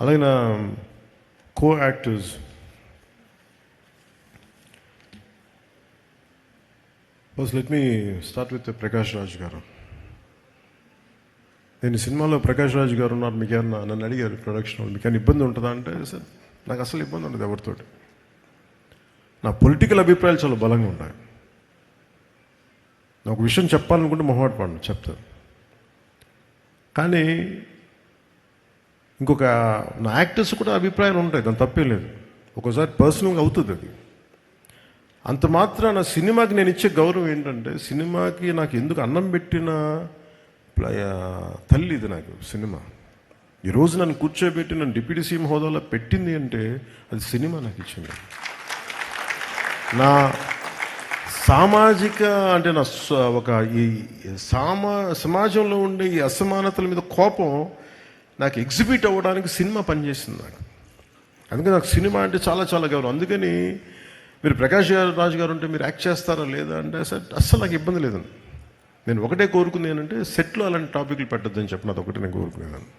అలాగే నా co actors first let me start with Prakash Raj గారు. నేను ఈ సినిమాలో ప్రకాష్ రాజ్ గారు ఉన్నారు, మీకు ఏమన్నా నన్ను అడిగారు ప్రొడక్షన్ వాళ్ళు, మీకు ఏమైనా ఇబ్బంది ఉంటుందా అంటే, సార్ నాకు అసలు ఇబ్బంది ఉండదు ఎవరితోటి. నా పొలిటికల్ అభిప్రాయాలు చాలా బలంగా ఉంటాయి. నాకు ఒక విషయం చెప్పాలనుకుంటే మొహమాట పడను, చెప్తాను. కానీ ఇంకొక నా యాక్టర్స్ కూడా అభిప్రాయాలు ఉంటాయి, దాని తప్పే లేదు. ఒక్కోసారి పర్సనల్గా అవుతుంది అది. అంత మాత్రాన సినిమాకి నేను ఇచ్చే గౌరవం ఏంటంటే, సినిమాకి నాకు ఎందుకు అన్నం పెట్టిన తల్లి ఇది నాకు సినిమా. ఈరోజు నన్ను కూర్చోబెట్టి నన్ను డిప్యూటీ సీఎం హోదాలో పెట్టింది అంటే అది సినిమా నాకు ఇచ్చింది. నా సామాజిక అంటే నా ఒక ఈ సమాజంలో ఉండే ఈ అసమానతల మీద కోపం నాకు ఎగ్జిబిట్ అవ్వడానికి సినిమా పనిచేసింది నాకు. అందుకే నాకు సినిమా అంటే చాలా చాలా గౌరవం. అందుకని మీరు ప్రకాష్ రాజ్ గారు ఉంటే మీరు యాక్ట్ చేస్తారా లేదా అంటే అస్సలు నాకు ఇబ్బంది లేదండి. నేను ఒకటే కోరుకుంది ఏంటంటే, సెట్లో అలాంటి టాపిక్లు పెట్టద్దని చెప్పిన, అది ఒకటి నేను కోరుకునేదాన్ని.